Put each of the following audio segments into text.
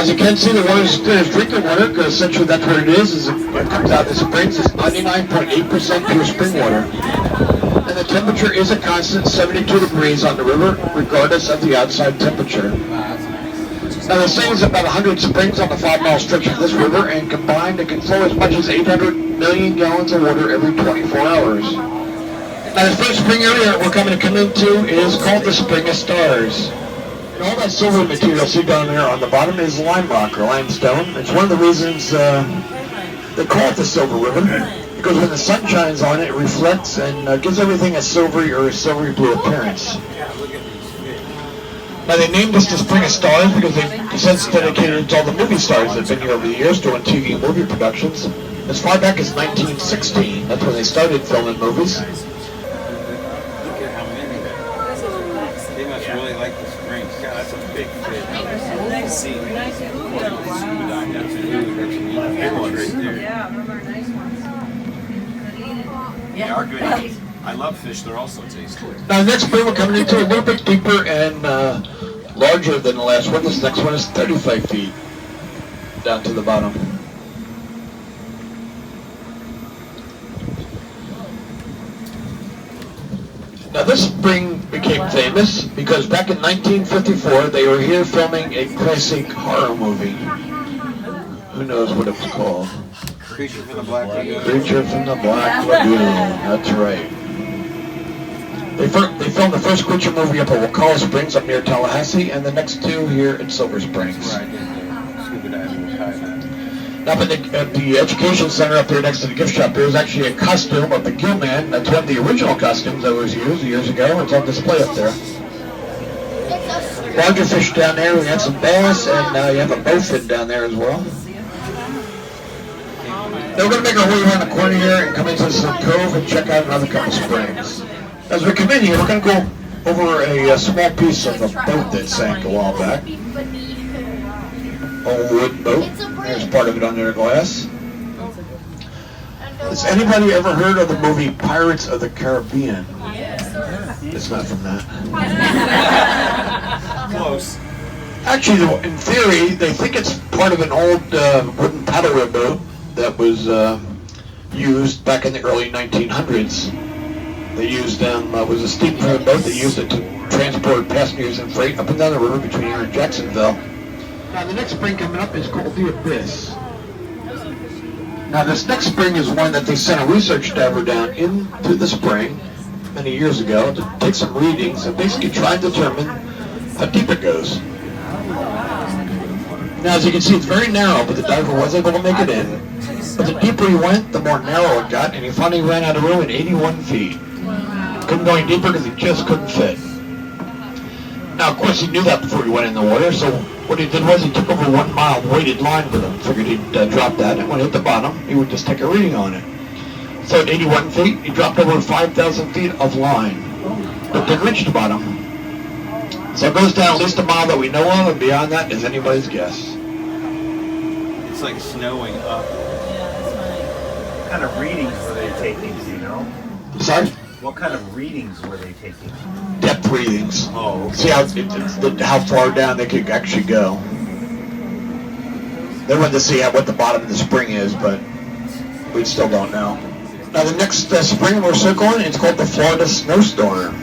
As you can see, the water is clear as drinking water, because essentially that's what it is it comes out of the springs. It's 99.8% pure spring water. And the temperature is a constant 72 degrees on the river, regardless of the outside temperature. Now the thing is about 100 springs on the 5-mile stretch of this river, and combined it can flow as much as 800 million gallons of water every 24 hours. Now the first spring area we're coming to come into is called the Spring of Stars. And all that silver material you see down there on the bottom is lime rock or limestone. It's one of the reasons they call it the Silver River, because when the sun shines on it, it reflects and gives everything a silvery or a silvery blue appearance. Now they named this the Spring of Stars because they've since dedicated it to all the movie stars that have been here over the years doing TV and movie productions. As far back as 1916, that's when they started filming movies. Look at how many there are. They must really like the springs. God, that's a big fish. See, yeah, those are nice ones. They are good. I love fish. They're also tasty. Now the next spring we're coming into a little bit deeper and larger than the last one. This next one is 35 feet down to the bottom. Now this spring became famous because back in 1954 they were here filming a classic horror movie. Who knows what it was called? Creature from the Black Lagoon. Creature from the Black Lagoon, that's right. They filmed the first creature movie up at Wakala Springs up near Tallahassee, and the next two here at Silver Springs. Right, scuba diving with Kaiser. Up at the education center up there next to the gift shop, there was actually a costume of the Gill Man. That's one of the original costumes that was used years ago. It's on display up there. Larger fish down there. We have some bass, and you have a bowfin down there as well. Now we're going to make our way around the corner here and come into some cove and check out another couple springs. As we come in here, we're going to go over a small piece of a boat that sank a while back. Old wood boat. There's part of it under glass. Has anybody ever heard of the movie Pirates of the Caribbean? It's not from that. Close. Actually, in theory, they think it's part of an old wooden paddle boat that was used back in the early 1900s. They used was a steam boat. They used it to transport passengers and freight up and down the river between here and Jacksonville. Now the next spring coming up is called the Abyss. Now this next spring is one that they sent a research diver down into the spring many years ago to take some readings and basically try and determine how deep it goes. Now as you can see, it's very narrow, but the diver was able to make it in. But the deeper he went, the more narrow it got, and he finally ran out of room at 81 feet. Couldn't go any deeper because he just couldn't fit. Now, of course, he knew that before he went in the water, so what he did was he took over 1 mile of weighted line with him. Figured he'd drop that, and when it hit the bottom, he would just take a reading on it. So at 81 feet, he dropped over 5,000 feet of line, but didn't reach the bottom. So it goes down at least a mile that we know of, and beyond that is anybody's guess. It's like snowing up. What kind of readings were they taking, do you know? Sorry? What kind of readings were they taking? Depth readings. Oh, okay. See how far down they could actually go. They wanted to see what the bottom of the spring is, but we still don't know. Now the next spring we're circling, it's called the Florida Snowstorm.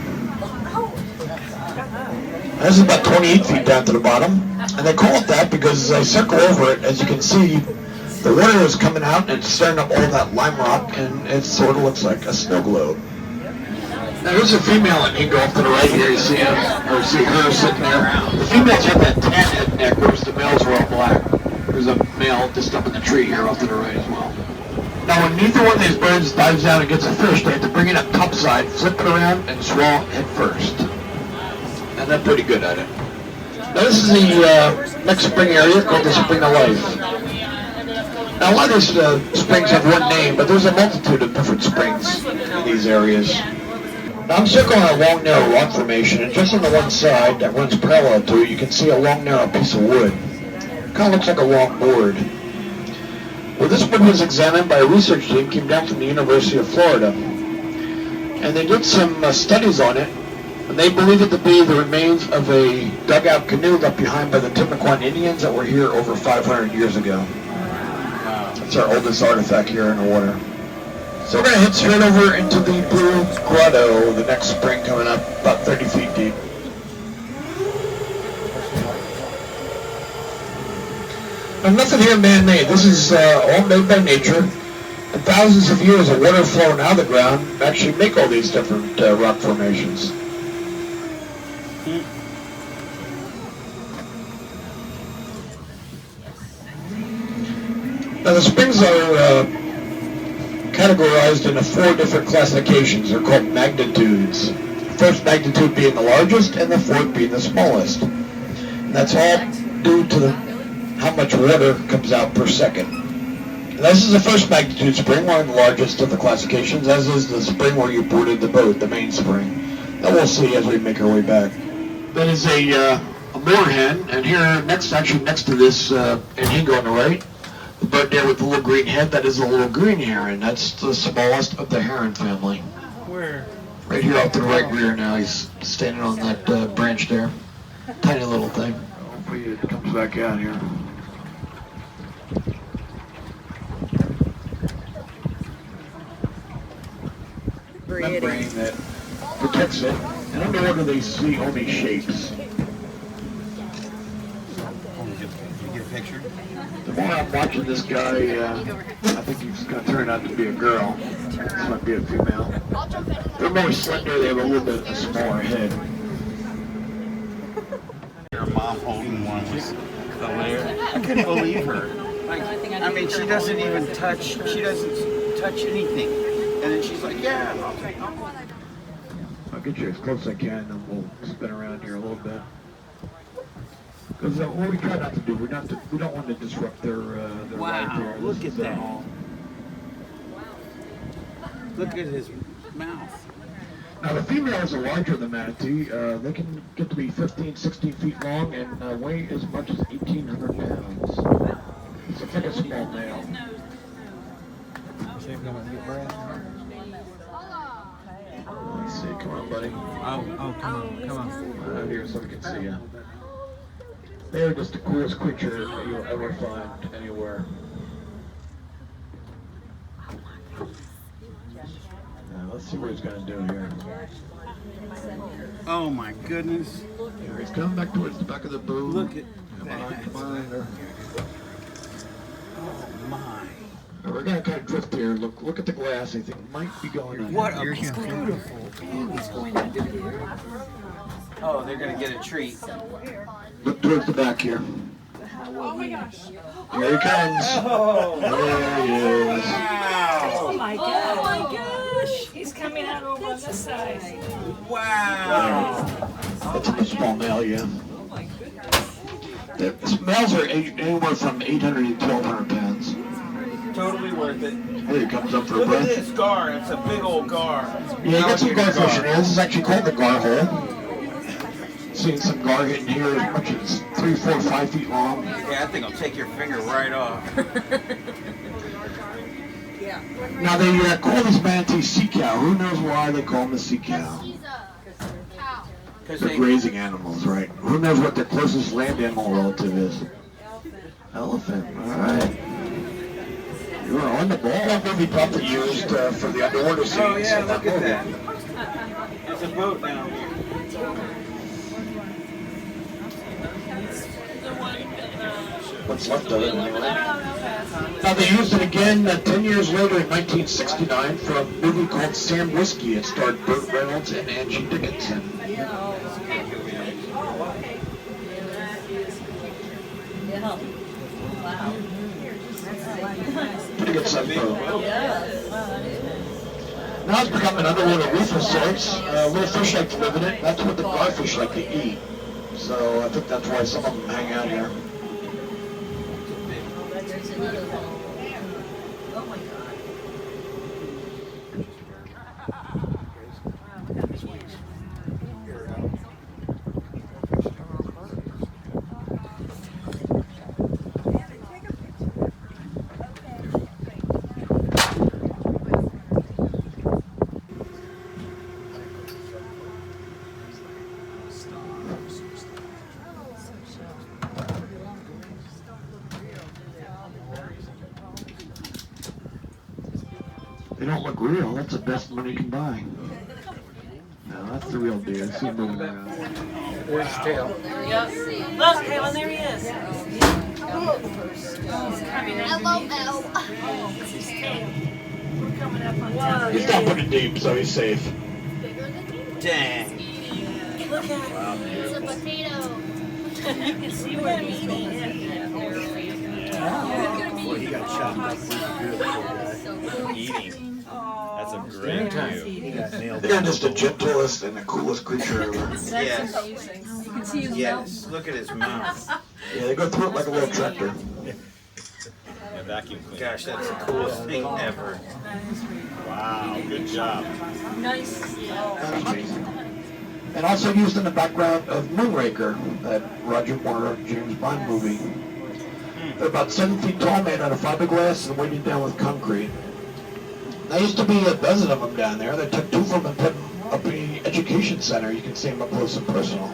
This is about 28 feet down to the bottom, and they call it that because as I circle over it, as you can see, the water is coming out and it's stirring up all that lime rock, and it sort of looks like a snow globe. Now there's a female, and you go off to the right here, you see him, or see her sitting there. The females have that tan head neck, whereas the males are all black. There's a male just up in the tree here off to the right as well. Now when neither one of these birds dives down and gets a fish, they have to bring it up topside, flip it around, and swallow head first. And they're pretty good at it. Now this is the next spring area called the Spring of Life. Now a lot of these springs have one name, but there's a multitude of different springs in these areas. Now I'm circling a long, narrow rock formation, and just on the one side that runs parallel to it, you can see a long, narrow piece of wood. It kind of looks like a long board. Well, this wood was examined by a research team, came down from the University of Florida. And they did some studies on it And they believe it to be the remains of a dugout canoe left behind by the Timucuan Indians that were here over 500 years ago. It's our oldest artifact here in the water. So we're going to head straight over into the Blue Grotto, the next spring coming up, about 30 feet deep. And nothing here man-made. This is all made by nature. And thousands of years of water flowing out of the ground actually make all these different rock formations. Now the springs are categorized into 4 different classifications. They're called magnitudes. First magnitude being the largest and the fourth being the smallest. And that's all due to how much water comes out per second. And this is the first magnitude spring, one of the largest of the classifications, as is the spring where you boarded the boat, the main spring. That we'll see as we make our way back. That is a moorhen, and here next to this Anhingo on the right, the bird there with the little green head, that is a little green heron. That's the smallest of the heron family. Where? Right here off to the right rear now. He's standing on that branch there. Tiny little thing. Hopefully it comes back out here. Membrane that protects it. And underwater they see only shapes. Did you get a picture? The more I'm watching this guy, I think he's going to turn out to be a girl. This might be a female. They're more slender, they have a little bit of a smaller head. Your mom holding one was hilarious. I couldn't believe her. Like, I mean, she doesn't even touch, she doesn't touch anything. And then she's like, yeah, I'll take it. I'll get you as close as I can and we'll spin around here a little bit. Because what we try not to do, we don't want to disrupt their life here. Look at that. Look at his mouth. Now the females are larger than manatee. They can get to be 15, 16 feet long and weigh as much as 1,800 pounds. So it's like a small male. Let's see, come on, buddy. Oh, come on. Out here so we can see you. They're just the coolest creature you'll ever find anywhere. Now, let's see what he's going to do here. Oh my goodness. Here he's coming back towards the back of the boat. Look at Come that. on. Oh my. Now, we're going to kind of drift here. Look at the glass. I think it might be going on. What a beautiful baby's going to do here. Oh, they're going to get a treat. Look towards the back here. Oh my gosh. Here he comes. Oh, There he is. Oh my god. Oh my gosh. He's coming out over on this side. wow. That's a small male, yeah. Oh my goodness. The males are anywhere from 800 to 1,200 pounds. Totally worth it. Here he comes up for a Look at breath. this gar. It's a big old gar. Yeah, you got some garfish in here. This is actually called the gar hole. Seen some gar getting here as much as 3, 4, 5 feet long. Yeah, I think I'll take your finger right off. Now they call these manatees sea cow. Who knows why they call them a sea cow? Because They're they, grazing animals, right? Who knows what their closest land animal relative is? Elephant. All right. You were on the ball. That movie probably used for the underwater scenes. oh yeah, in look at movie. that. There's a boat down here. What's left of it anyway. Now they used it again 10 years later in 1969 for a movie called Sam Whiskey. It starred Burt Reynolds and Angie Dickinson. Pretty good size boat. Now it's become an underwater reef of sorts. Little fish like to live in it. That's what the garfish like to eat. So I think that's why some of them hang out here. They don't look real. That's the best money you can buy. No, that's the real deer. See him moving around. There's his tail. Yep. Look, Caitlin, there he is. LOL. His tail. We're coming up on top. He's not putting deep, so he's safe. Bigger than you. Dang. Look at him. It's a potato. You can see where he's eating it. Boy, he got chopped up pretty good. Poor guy. Eating. That's a great view. He got nailed They're down. just the gentlest and the coolest creature ever. Yes. You can see his Yes. Look at his mouth. Yeah, they go through it like a little tractor. Yeah, vacuum cleaner. Gosh, that's the coolest thing ever. Wow, good job. nice. That's amazing. And also used in the background of Moonraker, that Roger Moore, James Bond movie. They're about 7 feet tall, made out of fiberglass and weighted down with concrete. There used to be a dozen of them down there. They took 2 of them and put them up in the education center. You can see them up close and personal.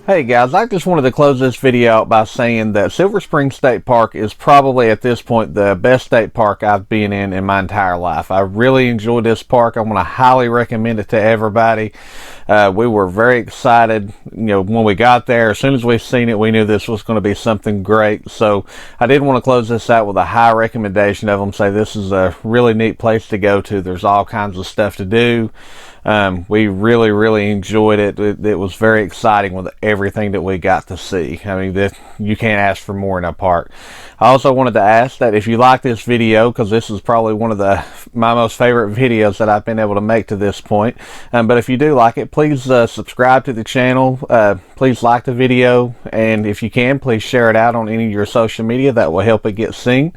Hey guys, I just wanted to close this video out by saying that Silver Spring State Park is probably at this point the best state park I've been in my entire life. I really enjoyed this park. I want to highly recommend it to everybody. We were very excited, when we got there. As soon as we seen it, we knew this was going to be something great. So I did want to close this out with a high recommendation of them. Say this is a really neat place to go to. There's all kinds of stuff to do. We really enjoyed it. It was very exciting with everything that we got to see. I mean, you can't ask for more in a park. I also wanted to ask that if you like this video, because this is probably one of my most favorite videos that I've been able to make to this point, but if you do like it, please subscribe to the channel. Please like the video, and if you can, please share it out on any of your social media. That will help it get seen.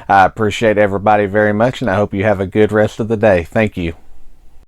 I appreciate everybody very much, and I hope you have a good rest of the day. Thank you.